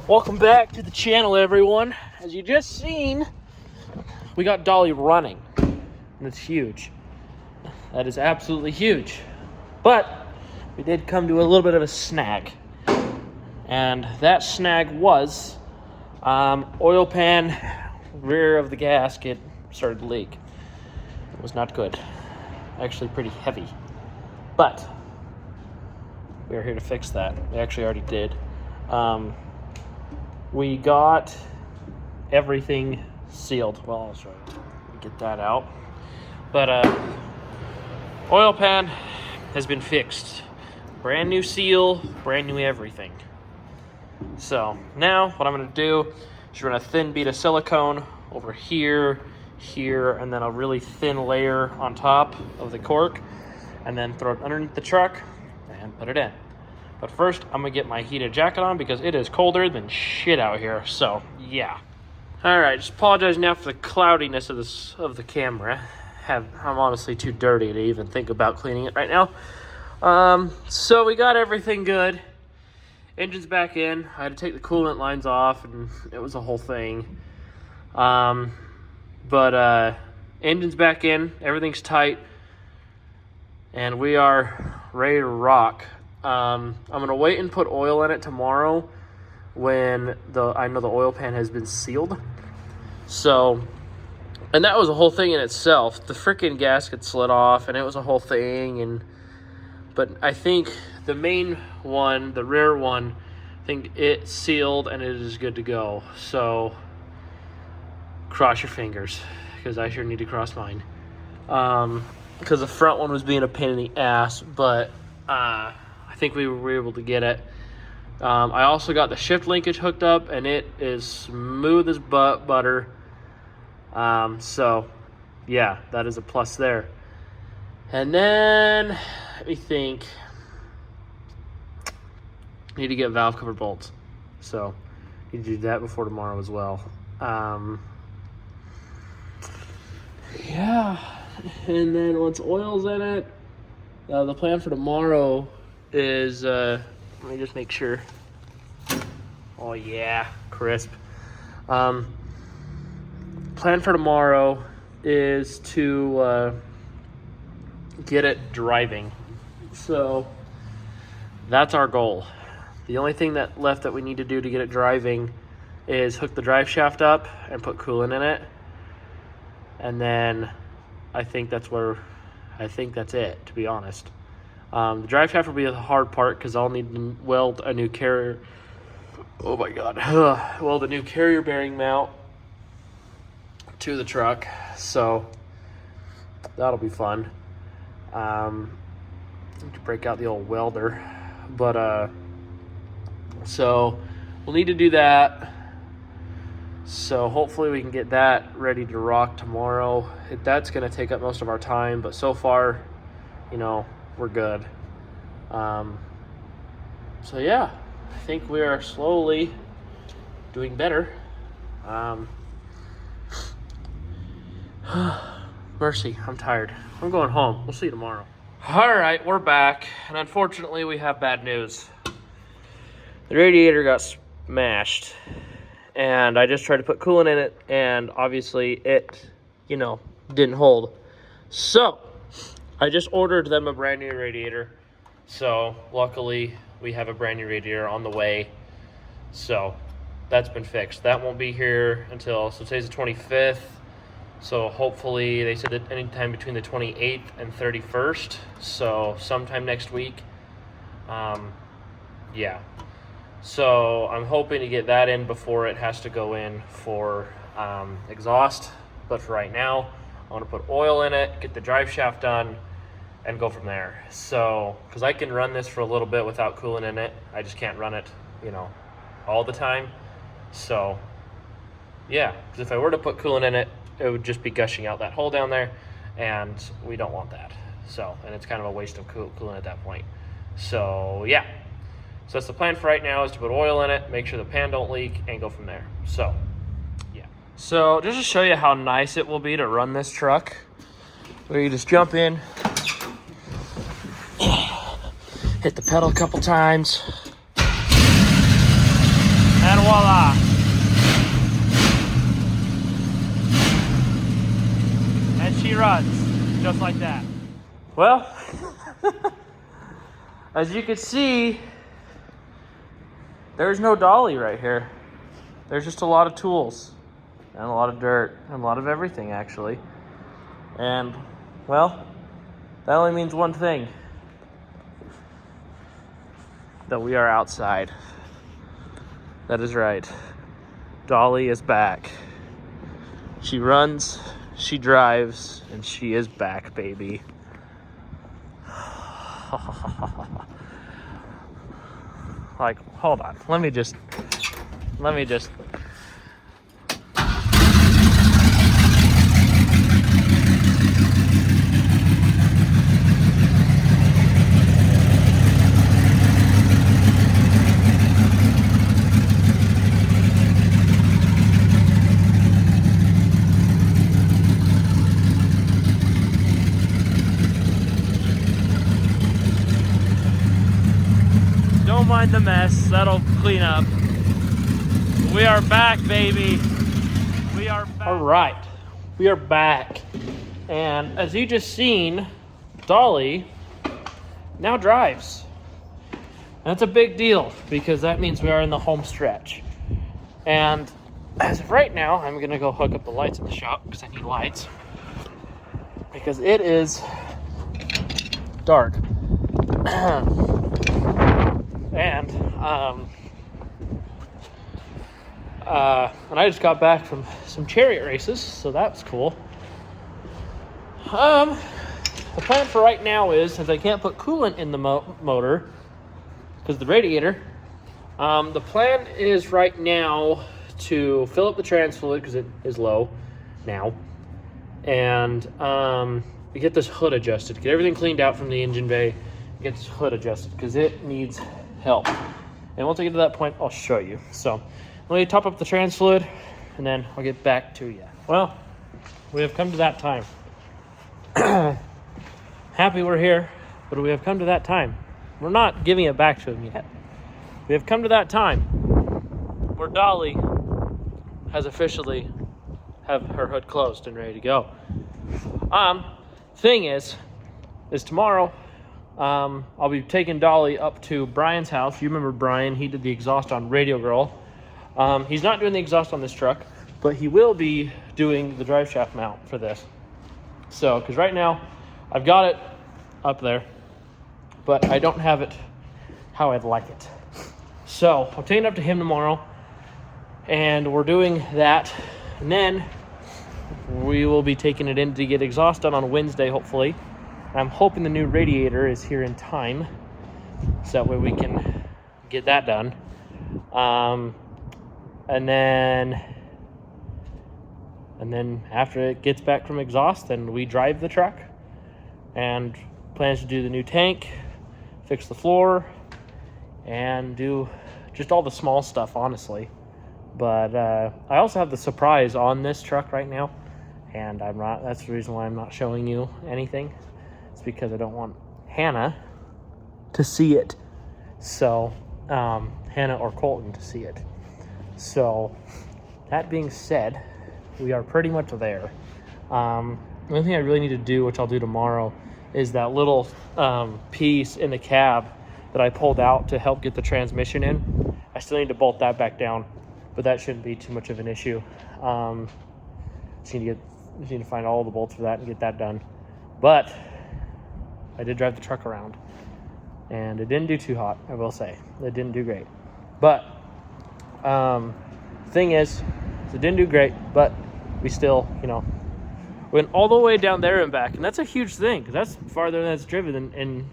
Welcome back to the channel, everyone. As you just seen, we got Dolly running, and it's huge. That is absolutely huge. But we did come to a little bit of a snag, and that snag was oil pan rear of the gasket started to leak. It was not good. Actually pretty heavy. But we are here to fix that. We actually already did. We got everything sealed. Well, I'll show you. Get that out. But oil pan has been fixed. Brand new seal, brand new everything. So now what I'm going to do is run a thin bead of silicone over here, and then a really thin layer on top of the cork, and then throw it underneath the truck and put it in. But first, I'm gonna get my heated jacket on because it is colder than shit out here. So yeah. All right, just apologize now for the cloudiness of the camera. I'm honestly too dirty to even think about cleaning it right now. So we got everything good. Engine's back in. I had to take the coolant lines off, and it was a whole thing. But engine's back in. Everything's tight, and we are ready to rock. I'm gonna wait and put oil in it tomorrow when I know the oil pan has been sealed. So, and that was a whole thing in itself. The freaking gasket slid off, and it was a whole thing. But I think the main one, the rear one, I think it's sealed and it is good to go. So, cross your fingers, because I sure need to cross mine. Because the front one was being a pain in the ass, but I think we were able to get it. I also got the shift linkage hooked up, and it is smooth as butter. So, yeah, that is a plus there. And then, let me think. Need to get valve cover bolts. So, need to do that before tomorrow as well. Yeah. And then once oil's in it, the plan for tomorrow is, let me just make sure. Oh yeah, crisp. Plan for tomorrow is to get it driving. So that's our goal. The only thing left that we need to do to get it driving is hook the drive shaft up and put coolant in it. And then I think that's it, to be honest. The drive shaft will be the hard part because I'll need to weld a new carrier. Oh my god. Weld a new carrier bearing mount to the truck. So that'll be fun. Need to break out the old welder. But so we'll need to do that. So hopefully we can get that ready to rock tomorrow. That's going to take up most of our time, but so far, we're good. So yeah, I think we are slowly doing better. Mercy, I'm tired. I'm going home. We'll see you tomorrow. All right, we're back, and unfortunately we have bad news. The radiator got smashed, and I just tried to put coolant in it, and obviously it, didn't hold. So I just ordered them a brand new radiator. So luckily we have a brand new radiator on the way. So that's been fixed. That won't be here until, so today's the 25th. So hopefully, they said that anytime between the 28th and 31st. So sometime next week. Yeah. So I'm hoping to get that in before it has to go in for exhaust. But for right now, I want to put oil in it, get the drive shaft done, and go from there. So, because I can run this for a little bit without coolant in it. I just can't run it, all the time. So, yeah, because if I were to put coolant in it, it would just be gushing out that hole down there, and we don't want that. So, and it's kind of a waste of coolant at that point. So, yeah. So that's the plan for right now, is to put oil in it, make sure the pan don't leak, and go from there. So, yeah. So, just to show you how nice it will be to run this truck, where you just jump in, hit the pedal a couple times, and voila. just like that. Well, as you can see, there's no dolly right here. There's just a lot of tools and a lot of dirt and a lot of everything, actually. And, well, that only means one thing. That we are outside. That is right. Dolly is back. She runs, she drives, and she is back, baby. Like, hold on. Let me just. Don't mind the mess, that'll clean up. We are back, baby. We are back. All right, we are back. And as you just seen, Dolly now drives. And that's a big deal because that means we are in the home stretch. And as of right now, I'm gonna go hook up the lights in the shop because I need lights. Because it is dark. And I just got back from some chariot races, so that was cool. The plan for right now is, since I can't put coolant in the motor, because the radiator, the plan is right now to fill up the trans fluid, because it is low now, and get this hood adjusted, get everything cleaned out from the engine bay, get this hood adjusted, because it needs help. And once I get to that point, I'll show you. So let me top up the trans fluid, and then I'll get back to you. Well, we have come to that time. Happy we're here, but we have come to that time. We're not giving it back to him yet. We have come to that time where Dolly has officially have her hood closed and ready to go. Thing is tomorrow, I'll be taking Dolly up to Brian's house. You remember Brian, he did the exhaust on Radio Girl. He's not doing the exhaust on this truck, but he will be doing the drive shaft mount for this. So, because right now, I've got it up there, but I don't have it how I'd like it. So, I'll take it up to him tomorrow, and we're doing that, and then we will be taking it in to get exhaust done on Wednesday, hopefully. I'm hoping the new radiator is here in time, so that way we can get that done. And then after it gets back from exhaust, then we drive the truck, and plans to do the new tank, fix the floor, and do just all the small stuff, honestly. But I also have the surprise on this truck right now, and that's the reason why I'm not showing you anything. It's because I don't want Hannah to see it. So, Hannah or Colton to see it. So, that being said, we are pretty much there. The only thing I really need to do, which I'll do tomorrow, is that little piece in the cab that I pulled out to help get the transmission in. I still need to bolt that back down, but that shouldn't be too much of an issue. Just need to find all the bolts for that and get that done. But I did drive the truck around, and it didn't do too hot, I will say. It didn't do great. But thing is, it didn't do great, but we still, went all the way down there and back, and that's a huge thing, because that's farther than it's driven in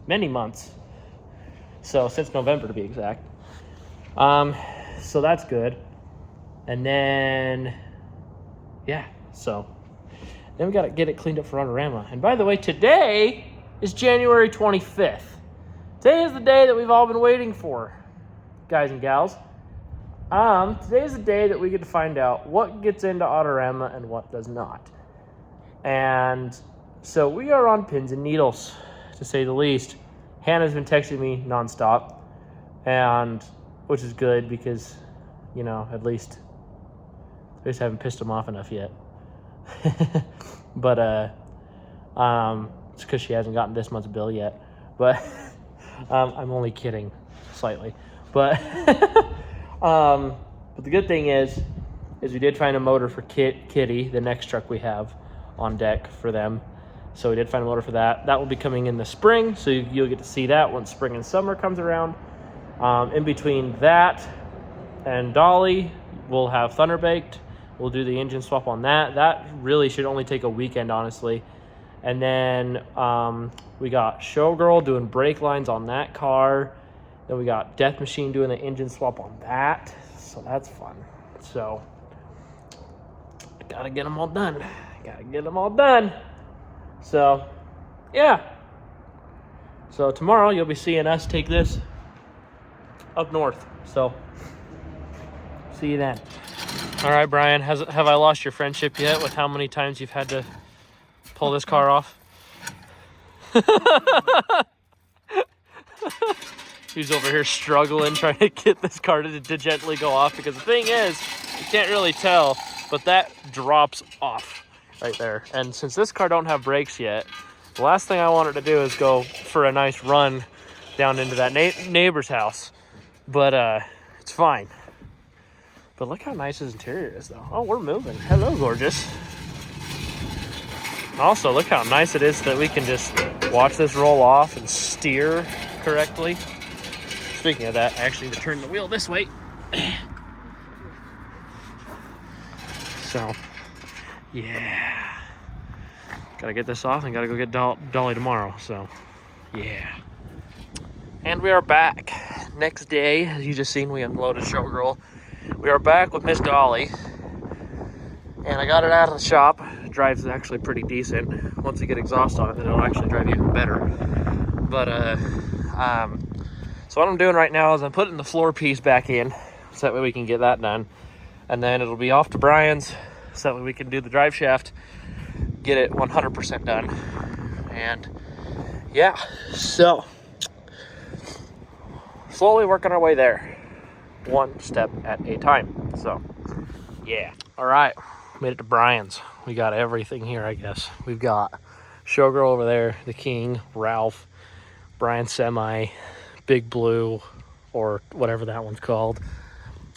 many months. So, since November to be exact. So that's good. And then, so then we got to get it cleaned up for Autorama. And by the way, today is January 25th. Today is the day that we've all been waiting for, guys and gals. Today is the day that we get to find out what gets into Autorama and what does not. And so we are on pins and needles, to say the least. Hannah's been texting me nonstop, and which is good because, at least I just haven't pissed him off enough yet. But It's because she hasn't gotten this month's bill yet. But I'm only kidding slightly. But but the good thing is we did find a motor for Kitty, the next truck we have on deck for them. So we did find a motor for that. That will be coming in the spring, so you'll get to see that once spring and summer comes around. In between that and Dolly, we'll have Thunder Baked. We'll do the engine swap on that. That really should only take a weekend, honestly. And then we got Showgirl doing brake lines on that car. Then we got Death Machine doing the engine swap on that. So that's fun. So gotta get them all done. So, yeah. So tomorrow you'll be seeing us take this up north. So, see you then. All right, Brian, have I lost your friendship yet with how many times you've had to pull this car off? He's over here struggling, trying to get this car to gently go off, because the thing is, you can't really tell, but that drops off right there. And since this car don't have brakes yet, the last thing I wanted to do is go for a nice run down into that neighbor's house. But it's fine. But look how nice his interior is, though. Oh, we're moving. Hello, gorgeous. Also, look how nice it is that we can just watch this roll off and steer correctly. Speaking of that, I actually need to turn the wheel this way. So, yeah. Gotta get this off and gotta go get Dolly tomorrow. So, yeah. And we are back. Next day, as you just seen, we unloaded Showgirl. We are back with Miss Dolly. And I got it out of the shop. It drives actually pretty decent. Once you get exhaust on it, then it'll actually drive even better. But, so what I'm doing right now is I'm putting the floor piece back in, so that way we can get that done. And then it'll be off to Brian's, so that way we can do the drive shaft, get it 100% done. And yeah, so slowly working our way there, one step at a time. So yeah. All right, made it to Brian's. We got everything here, I guess. We've got Showgirl over there, the King, Ralph, Brian's Semi, Big Blue, or whatever that one's called.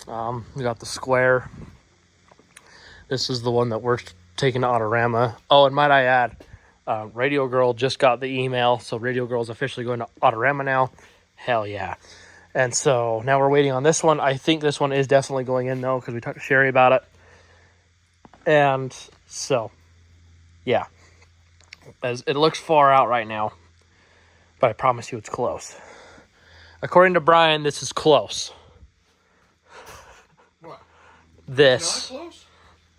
We got the Square. This is the one that we're taking to Autorama. Oh, and might I add, Radio Girl just got the email, so Radio Girl's officially going to Autorama now. Hell yeah. And so now we're waiting on this one. I think this one is definitely going in, though, because we talked to Sherry about it. And so, yeah. As it looks far out right now, but I promise you it's close. According to Brian, this is close. What? This. Not close?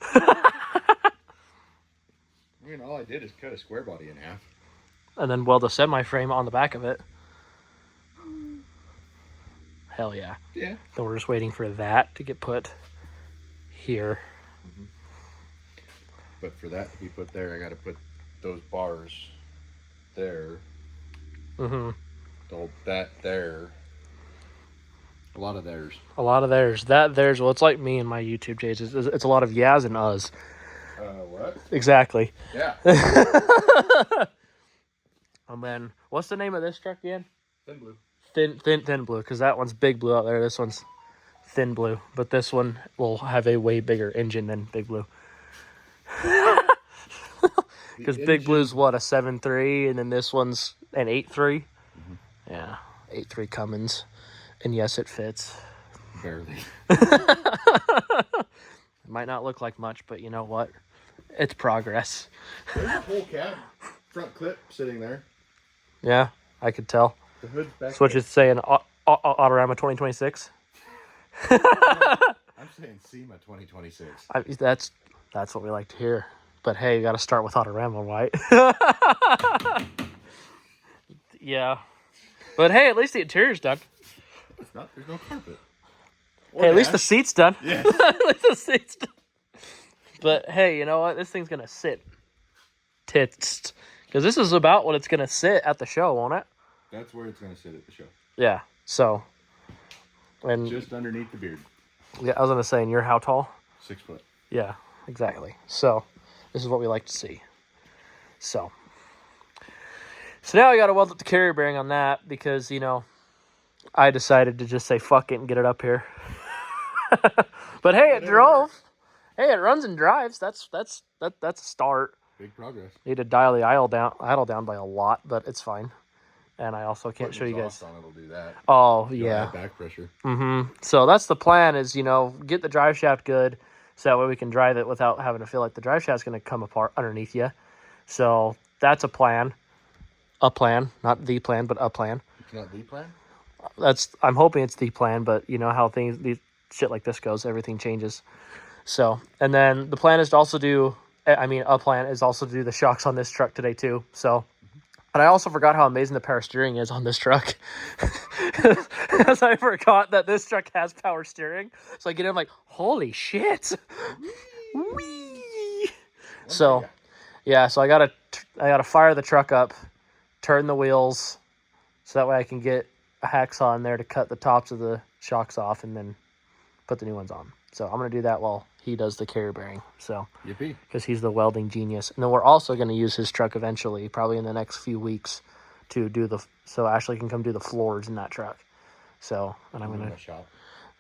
I mean, all I did is cut a square body in half. And then weld a semi-frame on the back of it. Hell yeah. Yeah. Then we're just waiting for that to get put here. Mm-hmm. But for that to be put there, I got to put those bars there. Mm-hmm. That there. A lot of theirs. A lot of theirs. That theirs. Well, it's like me and my YouTube page. It's a lot of yas and uhs. What? Exactly. Yeah. And then, what's the name of this truck again? Thin blue. Thin blue, because that one's big blue out there. This one's thin blue, but this one will have a way bigger engine than big blue. Because big blue's what, a 7.3, and then this one's an 8.3. Mm-hmm. Yeah, 8.3 Cummins, and yes, it fits. Barely. It might not look like much, but you know what? It's progress. There's a whole cab front clip sitting there. Yeah, I could tell. The hood's back. So what you're saying, Autorama 2026? No, I'm saying SEMA 2026. That's what we like to hear. But hey, you got to start with Autorama, right? Yeah. But hey, at least the interior's done. It's not. There's no carpet. Hey, at least the seat's done. Yes. At least the seat's done. But hey, you know what? This thing's going to sit tits. Because this is about what it's going to sit at the show, won't it? That's where it's going to sit at the show. Yeah. So. And just underneath the beard. Yeah, I was going to say, and you're how tall? 6 foot. Yeah, exactly. So, this is what we like to see. So, So now I got to weld up the carrier bearing on that because, you know, I decided to just say fuck it and get it up here. But hey, it drove. Hey, it runs and drives. That's a start. Big progress. Need to dial the idle down by a lot, but it's fine. And I also can't show you guys. On it'll do that. Oh, You'll yeah. add back pressure. Mm-hmm. So that's the plan is, you know, get the drive shaft good so that way we can drive it without having to feel like the drive shaft's going to come apart underneath you. So that's a plan. A plan. Not the plan, but a plan. It's not the plan? I'm hoping it's the plan, but you know how these shit like this goes. Everything changes. So, and then the plan is to also do, a plan is also to do the shocks on this truck today too. So, and I also forgot how amazing the power steering is on this truck. As I forgot that this truck has power steering. So I get in, I'm like, holy shit. Whee! So, yeah, so I gotta fire the truck up, turn the wheels, so that way I can get a hacksaw in there to cut the tops of the shocks off and then put the new ones on. So I'm going to do that while he does the carrier bearing. So, yippee. Because he's the welding genius. And then we're also going to use his truck eventually, probably in the next few weeks, to do so Ashley can come do the floors in that truck. So, and I'm going to... My shop.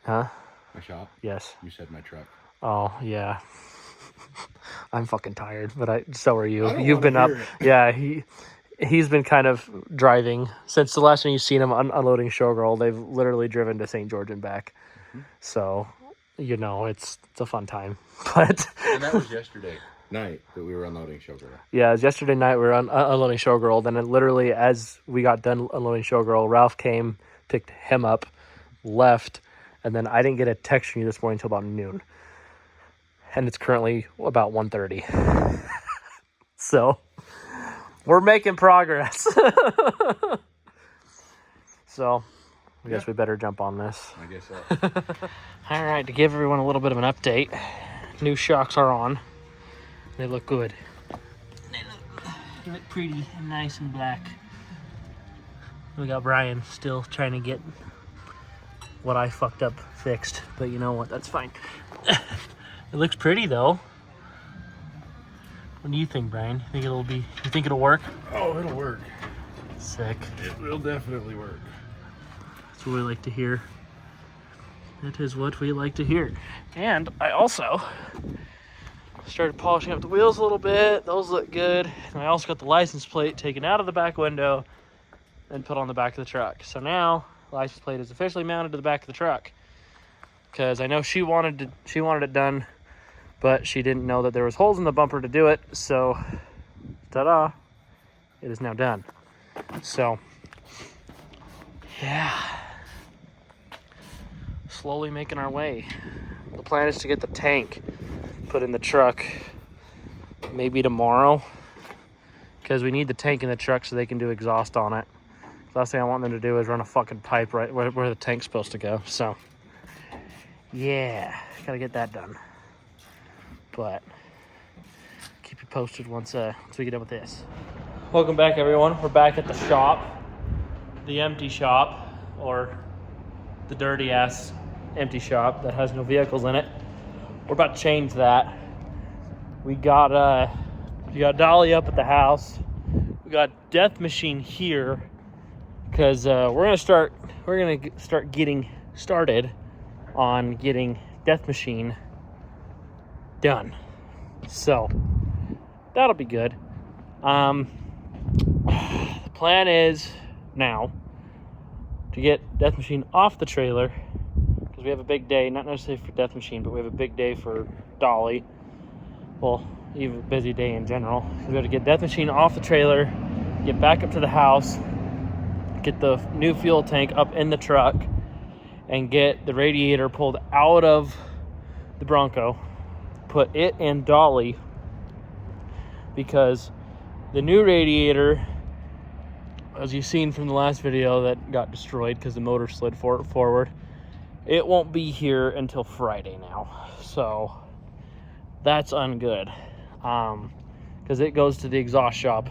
Huh? My shop? Yes. You said my truck. Oh, yeah. I'm fucking tired, but so are you. I don't You've been up. hear it. Yeah, he's been kind of driving since the last time you've seen him unloading Showgirl. They've literally driven to St. George and back. Mm-hmm. So, you know, it's a fun time. But and that was yesterday night that we were unloading Showgirl. Yeah, it was yesterday night we were unloading Showgirl. Then literally as we got done unloading Showgirl, Ralph came, picked him up, left, and then I didn't get a text from you this morning until about noon. And it's currently about 1:30. So we're making progress. So I guess we better jump on this. I guess so. All right, to give everyone a little bit of an update, new shocks are on. They look good. They look pretty and nice and black. We got Brian still trying to get what I fucked up fixed, but you know what? That's fine. It looks pretty though. What do you think, Brian? You think it'll work? Oh, it'll work. Sick. It will definitely work. That's what we like to hear. That is what we like to hear. And I also started polishing up the wheels a little bit. Those look good. And I also got the license plate taken out of the back window and put on the back of the truck. So now the license plate is officially mounted to the back of the truck. Because I know she wanted it done, but she didn't know that there was holes in the bumper to do it. So, ta-da! It is now done. So, yeah. Slowly making our way. The plan is to get the tank put in the truck maybe tomorrow, because we need the tank in the truck so they can do exhaust on it. The last thing I want them to do is run a fucking pipe right where the tank's supposed to go. So yeah, gotta get that done. But keep you posted once we get done with this. Welcome back, everyone. We're back at the shop, the empty shop, or the dirty ass empty shop that has no vehicles in it. We're about to change that. We got Dolly up at the house. We got Death Machine here because we're gonna start getting started on getting Death Machine done. So that'll be good. The plan is now to get Death Machine off the trailer, because we have a big day, not necessarily for Death Machine, but we have a big day for Dolly. Well, even a busy day in general. We have to get Death Machine off the trailer, get back up to the house, get the new fuel tank up in the truck, and get the radiator pulled out of the Bronco, put it in Dolly, because the new radiator, as you've seen from the last video that got destroyed because the motor slid forward, it won't be here until Friday now. So that's ungood, because it goes to the exhaust shop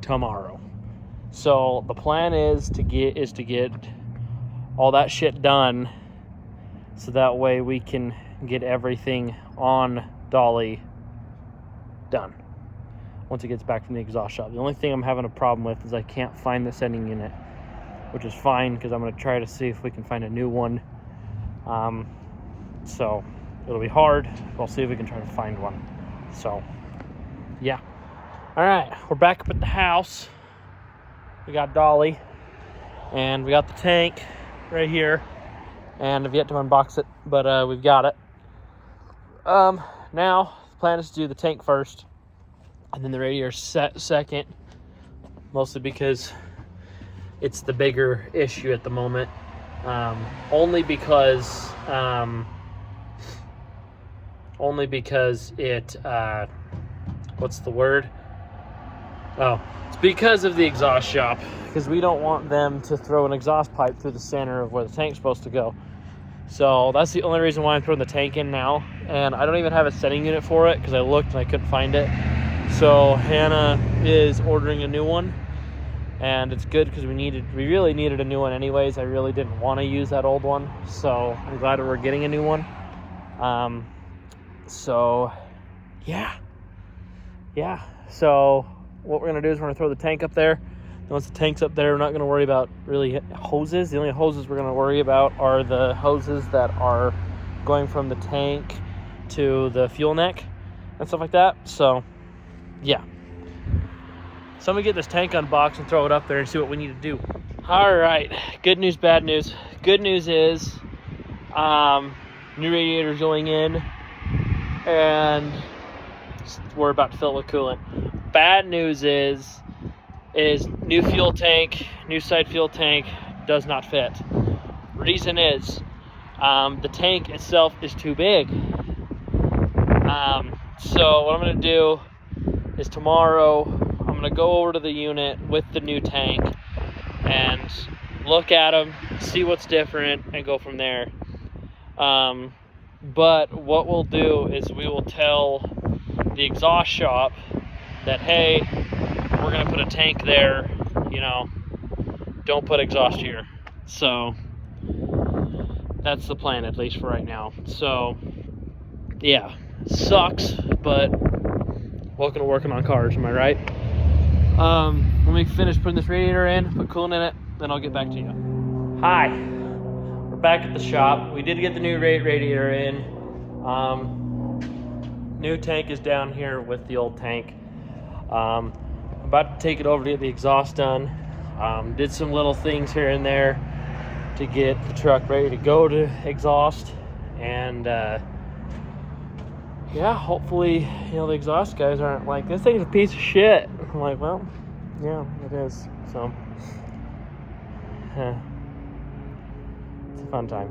tomorrow. So the plan is to get all that shit done, so that way we can get everything on Dolly done. once it gets back from the exhaust shop. The only thing I'm having a problem with is I can't find the sending unit, which is fine because I'm going to try to see if we can find a new one. So it'll be hard. We'll see if we can try to find one. So, yeah. All right, we're back up at the house. We got Dolly, and we got the tank right here, and I've yet to unbox it, but we've got it. Now the plan is to do the tank first, and then the radiator second, mostly because it's the bigger issue at the moment. Only because it, what's the word? Oh, it's because of the exhaust shop, because we don't want them to throw an exhaust pipe through the center of where the tank's supposed to go. So that's the only reason why I'm throwing the tank in now, and I don't even have a setting unit for it because I looked and I couldn't find it. So Hannah is ordering a new one, and it's good because we really needed a new one anyways. I really didn't want to use that old one, so I'm glad that we're getting a new one. So yeah. So what we're gonna do is we're gonna throw the tank up there. Once the tank's up there, we're not gonna worry about really hoses. The only hoses we're gonna worry about are the hoses that are going from the tank to the fuel neck and stuff like that. So yeah. So I'm gonna get this tank unboxed and throw it up there and see what we need to do. All right, good news, bad news. Good news is new radiator's going in, and we're about to fill it with coolant. Bad news is new fuel tank, new side fuel tank does not fit. Reason is the tank itself is too big. So what I'm gonna do is tomorrow I'm gonna go over to the unit with the new tank and look at them, see what's different, and go from there. But what we'll do is we will tell the exhaust shop that, hey, we're gonna put a tank there, don't put exhaust here. So that's the plan, at least for right now. So yeah, sucks, but welcome to working on cars, am I right? Let me finish putting this radiator in, put coolant in it, then I'll get back to you. Hi, we're back at the shop. We did get the new radiator in. New tank is down here with the old tank. I'm about to take it over to get the exhaust done. Did some little things here and there to get the truck ready to go to exhaust, and yeah, hopefully, the exhaust guys aren't like, this thing's a piece of shit. I'm like, well, yeah, it is. So, it's a fun time.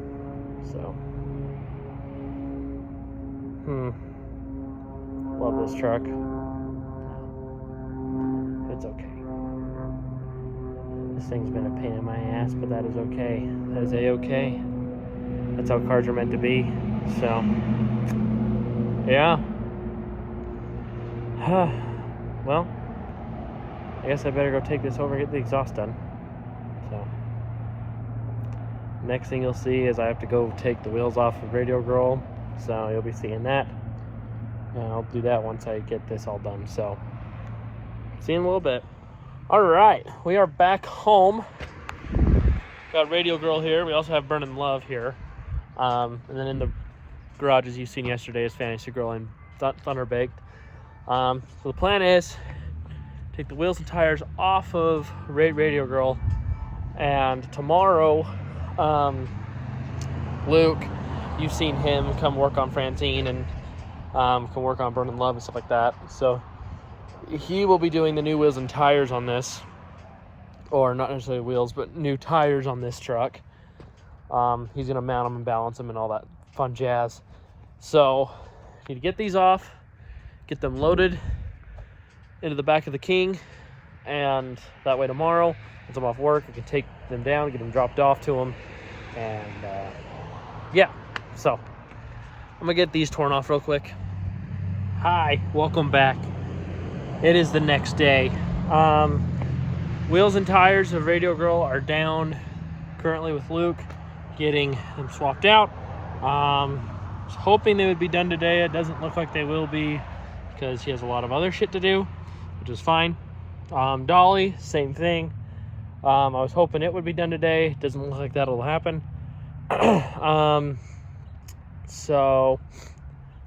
So, love this truck. It's okay. This thing's been a pain in my ass, but that is okay. That is a-okay. That's how cars are meant to be. So, yeah. Well, I guess I better go take this over and get the exhaust done. So, next thing you'll see is I have to go take the wheels off of Radio Girl. So, you'll be seeing that. And I'll do that once I get this all done. So, see you in a little bit. All right, we are back home. Got Radio Girl here. We also have Burning Love here. And then in the garage, as you've seen yesterday, is Fantasy Girl and Thunder Baked. So the plan is take the wheels and tires off of Radio Girl, and tomorrow, Luke, you've seen him come work on Francine and come work on Burning Love and stuff like that. So he will be doing the new wheels and tires on this, or not necessarily wheels, but new tires on this truck. He's gonna mount them and balance them and all that fun jazz. So need to get these off, get them loaded into the back of the King, and that way tomorrow, once I'm off work, I can take them down, get them dropped off to them, and yeah. So I'm gonna get these torn off real quick. Hi, welcome back. It is the next day. Wheels and tires of Radio Girl are down currently with Luke, getting them swapped out. Was hoping they would be done today. It doesn't look like they will be because he has a lot of other shit to do. which is fine. Dolly, same thing. I was hoping it would be done today. Doesn't look like that'll happen. So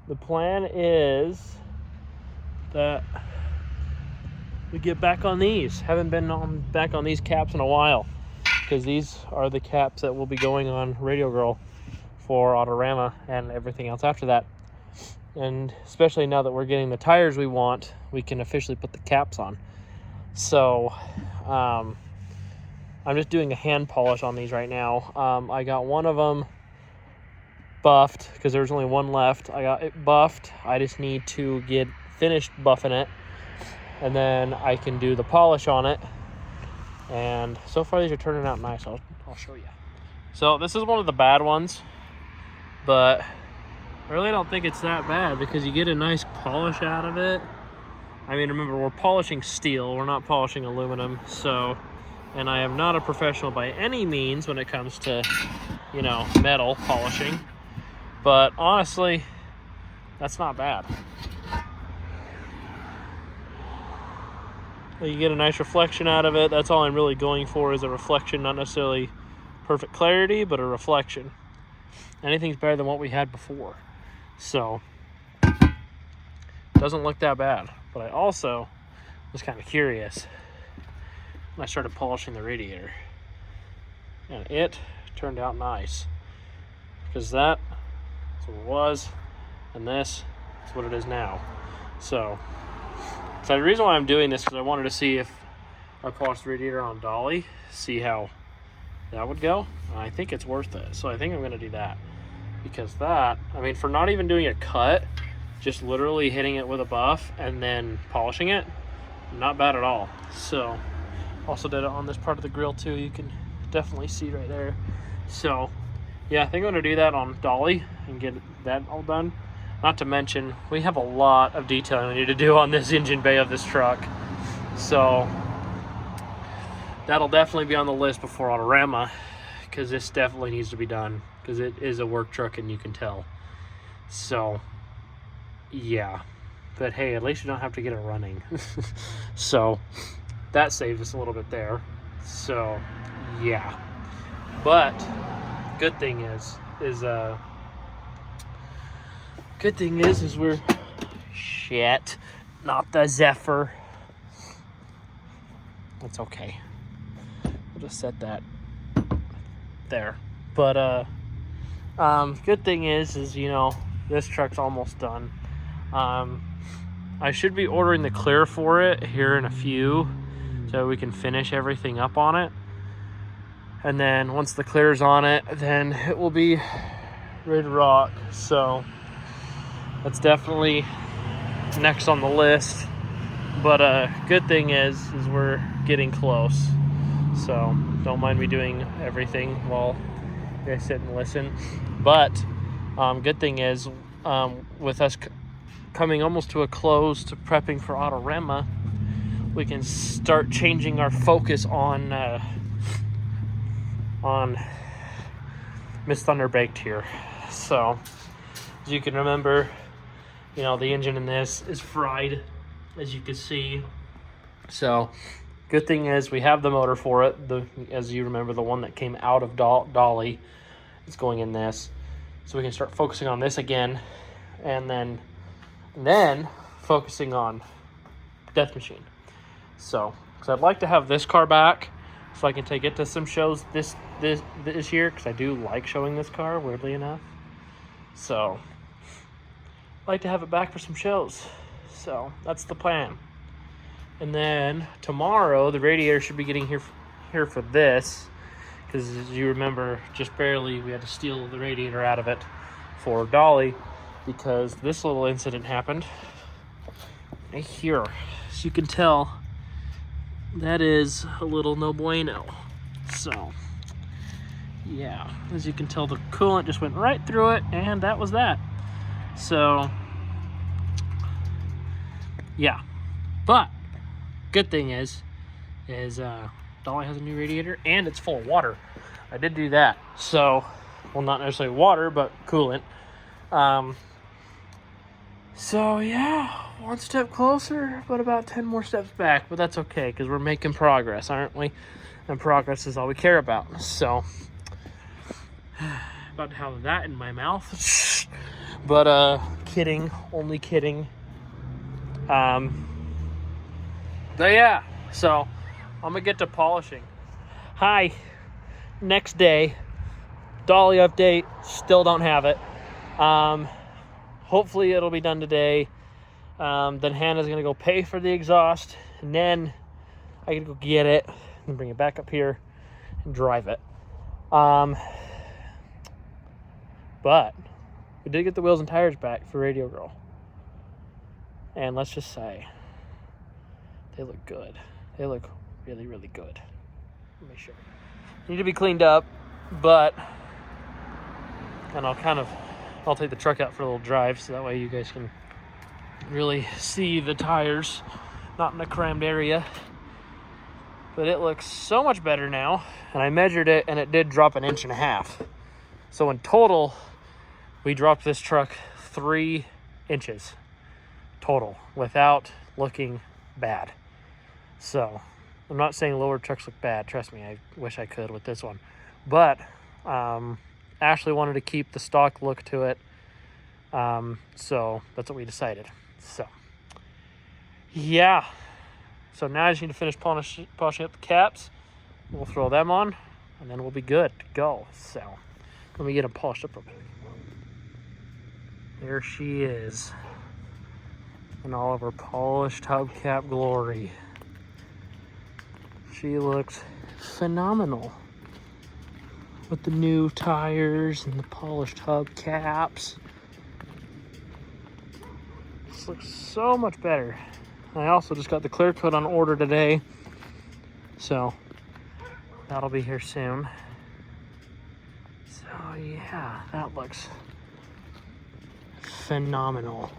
the plan is that we get back on these. Haven't been back on these caps in a while, because these are the caps that will be going on Radio Girl for Autorama and everything else after that. And especially now that we're getting the tires we want, we can officially put the caps on. So I'm just doing a hand polish on these right now. I got one of them buffed because there's only one left. I got it buffed. I just need to get finished buffing it, and then I can do the polish on it. And so far these are turning out nice. I'll show you. So this is one of the bad ones, but I really don't think it's that bad because you get a nice polish out of it. I mean, remember, we're polishing steel, we're not polishing aluminum, so, and I am not a professional by any means when it comes to, you know, metal polishing, but honestly, that's not bad. You get a nice reflection out of it. That's all I'm really going for, is a reflection, not necessarily perfect clarity, but a reflection. Anything's better than what we had before. So, doesn't look that bad. But I also was kind of curious when I started polishing the radiator. And it turned out nice. Because that's what it was, and this is what it is now. So the reason why I'm doing this is because I wanted to see if I polished the radiator on Dolly, see how that would go. And I think it's worth it. So I think I'm going to do that. Because that, I mean, for not even doing a cut, just literally hitting it with a buff and then polishing it, not bad at all. So also did it on this part of the grill too. You can definitely see right there. So yeah, I think I'm going to do that on Dolly and get that all done. Not to mention, we have a lot of detailing we need to do on this engine bay of this truck. So that'll definitely be on the list before Autorama, because this definitely needs to be done, because it is a work truck and you can tell. So yeah, but hey, at least you don't have to get it running. So that saved us a little bit there. So yeah, but good thing is we're shit, not the Zephyr. That's okay. We'll just set that there. But good thing is you know, this truck's almost done. I should be ordering the clear for it here in a few, so we can finish everything up on it. And then once the clear's on it, then it will be ready to rock. So that's definitely next on the list. But good thing is we're getting close. So don't mind me doing everything while you guys sit and listen. But good thing is, with us coming almost to a close to prepping for Autorama, we can start changing our focus on Miss Thunder Baked here. So as you can remember, you know, the engine in this is fried, as you can see. So good thing is we have the motor for it. As you remember, the one that came out of Dolly is going in this. So we can start focusing on this again, and then focusing on Death Machine. So, because I'd like to have this car back so I can take it to some shows this year, because I do like showing this car, weirdly enough. So I'd like to have it back for some shows. So that's the plan. And then tomorrow the radiator should be getting here for this, because as you remember, just barely we had to steal the radiator out of it for Dolly, because this little incident happened right here. As you can tell, that is a little no bueno. So yeah, as you can tell, the coolant just went right through it, and that was that. So yeah, but good thing is Dolly has a new radiator and it's full of water. I did do that. So, well, not necessarily water, but coolant. So yeah, one step closer, but about 10 more steps back. But that's okay, because we're making progress, aren't we? And progress is all we care about. So, about to have that in my mouth. But kidding, only kidding. But yeah, so I'm gonna get to polishing. Hi, next day, Dolly update, still don't have it. Hopefully it'll be done today. Then Hannah's gonna go pay for the exhaust, and then I can go get it and bring it back up here and drive it. But we did get the wheels and tires back for Radio Girl. And let's just say, they look good. They look really, really good. Let me show you. Need to be cleaned up, but, and I'll take the truck out for a little drive so that way you guys can really see the tires, not in a crammed area. But it looks so much better now, and I measured it and it did drop 1.5 inches. So in total, we dropped this truck 3 inches total without looking bad. So I'm not saying lower trucks look bad. Trust me, I wish I could with this one. But Ashley wanted to keep the stock look to it. So that's what we decided. So yeah. So now I just need to finish polishing up the caps. We'll throw them on, and then we'll be good to go. So let me get them polished up real quick. There she is in all of her polished hubcap glory. She looks phenomenal with the new tires and the polished hubcaps. This looks so much better. I also just got the clear coat on order today, so that'll be here soon. So yeah, that looks phenomenal.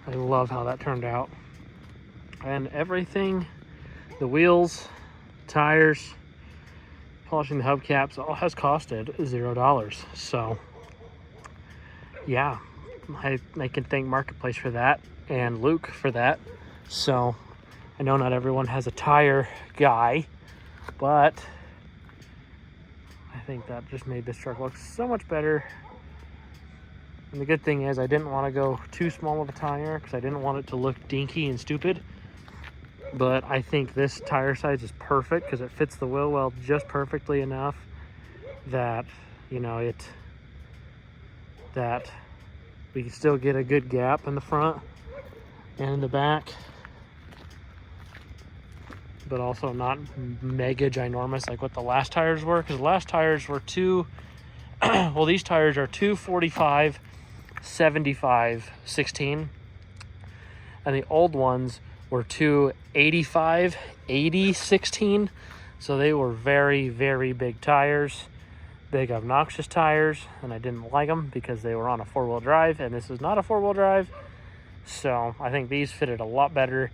I love how that turned out. And everything, the wheels, tires, polishing the hubcaps, all has costed $0. So yeah, I can thank Marketplace for that and Luke for that. So I know not everyone has a tire guy, but I think that just made this truck look so much better. And the good thing is I didn't want to go too small of a tire because I didn't want it to look dinky and stupid. But I think this tire size is perfect because it fits the wheel well just perfectly enough that, you know, that we can still get a good gap in the front and in the back, but also not mega ginormous like what the last tires were, because the last tires were well, these tires are 245 75 16, and the old ones were 285 80 16. So they were very, very big tires, big obnoxious tires, and I didn't like them because they were on a 4-wheel drive, and this is not a 4-wheel drive. So I think these fitted a lot better.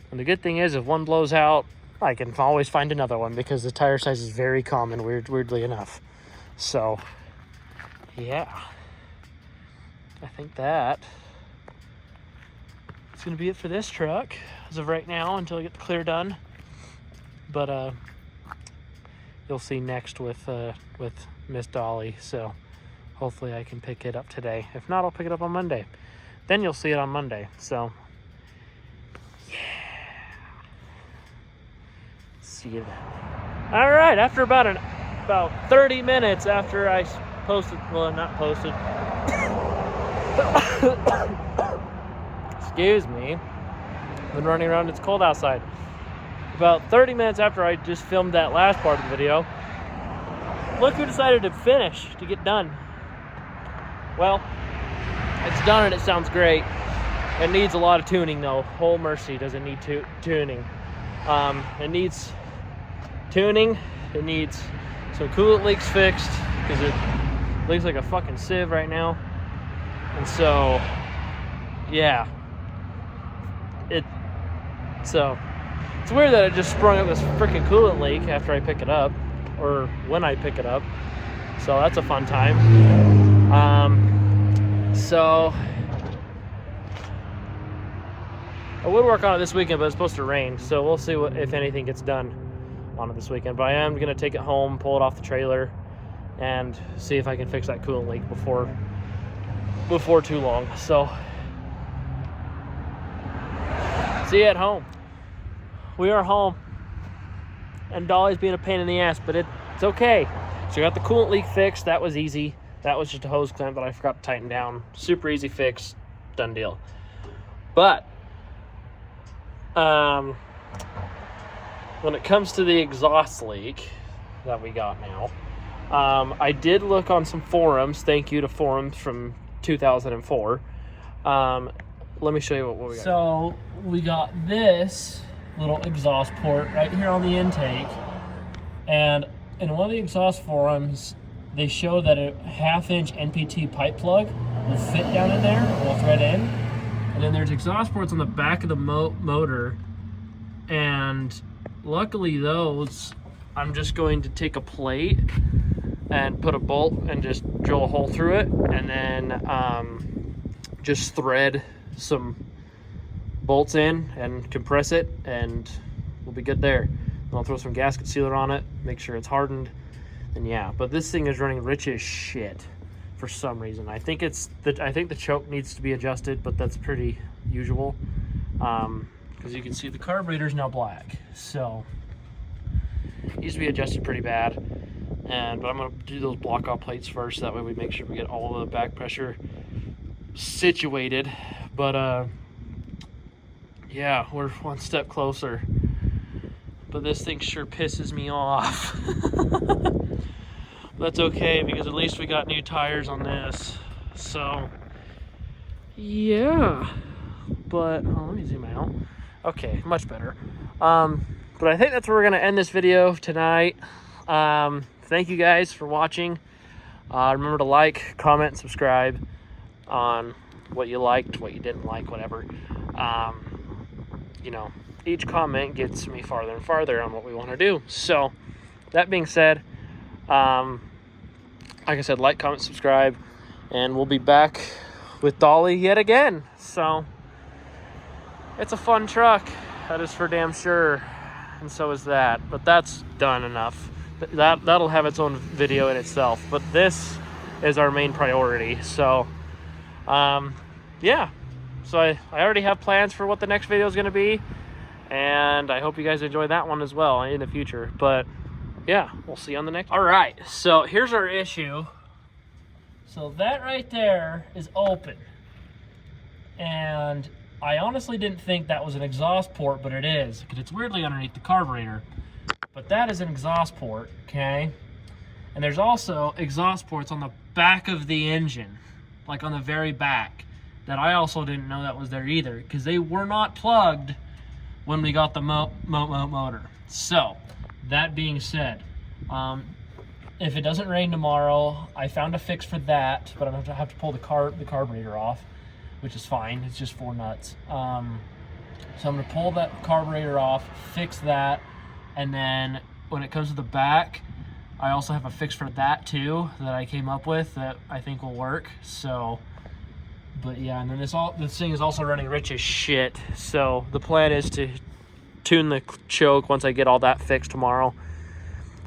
And the good thing is, if one blows out, I can always find another one because the tire size is very common, weirdly enough. So yeah, I think that it's gonna be it for this truck as of right now until I get the clear done. But you'll see next with Miss Dolly. So hopefully I can pick it up today. If not, I'll pick it up on Monday. Then you'll see it on Monday. So yeah, see you then. All right, after about 30 minutes after I posted, well, not posted. Excuse me. Been running around. It's cold outside. About 30 minutes after I just filmed that last part of the video, look who decided to finish, to get done. Well, it's done and it sounds great. It needs a lot of tuning though. Oh mercy, does it need tuning. It needs tuning. It needs some coolant leaks fixed because it leaks like a fucking sieve right now. And so, yeah. It's weird that it just sprung up this freaking coolant leak after I pick it up, or when I pick it up. So that's a fun time. So I would work on it this weekend, but it's supposed to rain, so we'll see what, if anything gets done on it this weekend. But I am going to take it home, pull it off the trailer, and see if I can fix that coolant leak before too long. So, see you at home. We are home. And Dolly's being a pain in the ass, but it's okay. So I got the coolant leak fixed. That was easy. That was just a hose clamp that I forgot to tighten down. Super easy fix. Done deal. But when it comes to the exhaust leak that we got now, I did look on some forums. Thank you to forums from 2004. Let me show you what we got. So we got this little exhaust port right here on the intake, and in one of the exhaust forums they show that a 1/2-inch NPT pipe plug will fit down in there, will thread in, and then there's exhaust ports on the back of the motor, and luckily those I'm just going to take a plate and put a bolt and just drill a hole through it, and then just thread some bolts in and compress it, and we'll be good there. And I'll throw some gasket sealer on it, make sure it's hardened, and yeah. But this thing is running rich as shit for some reason. I think the choke needs to be adjusted, but that's pretty usual, because you can see the carburetor is now black, so it needs to be adjusted pretty bad. But I'm gonna do those block off plates first, that way we make sure we get all of the back pressure situated. But yeah, we're one step closer. But this thing sure pisses me off. That's okay, because at least we got new tires on this. So yeah. But let me zoom out. Okay, much better. But I think that's where we're gonna end this video tonight. Thank you guys for watching. Remember to like, comment, and subscribe on what you liked, what you didn't like, whatever. You know, each comment gets me farther and farther on what we want to do. So that being said, like I said, like, comment, subscribe, and we'll be back with Dolly yet again. So it's a fun truck, that is for damn sure, and so is that. But that's done enough. That'll have its own video in itself, but this is our main priority. So yeah, so I already have plans for what the next video is going to be, and I hope you guys enjoy that one as well in the future. But yeah, we'll see you on the next one. All right, so here's our issue. So that right there is open, and I honestly didn't think that was an exhaust port, but it is, because it's weirdly underneath the carburetor. But that is an exhaust port, okay? And there's also exhaust ports on the back of the engine, like on the very back, that I also didn't know that was there either, because they were not plugged when we got the motor. So, that being said, if it doesn't rain tomorrow, I found a fix for that, but I'm going to have to pull the carburetor off, which is fine. It's just 4 nuts. So I'm going to pull that carburetor off, fix that, and then when it comes to the back, I also have a fix for that too that I came up with that I think will work. So, but yeah, and then this thing is also running rich as shit. So the plan is to tune the choke once I get all that fixed tomorrow,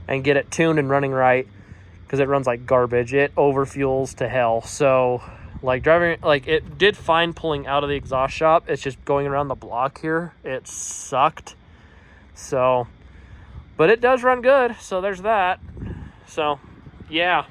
and get it tuned and running right, because it runs like garbage. It overfuels to hell. So like driving, like it did fine pulling out of the exhaust shop. It's just going around the block here, it sucked. So, but it does run good, so there's that. So yeah.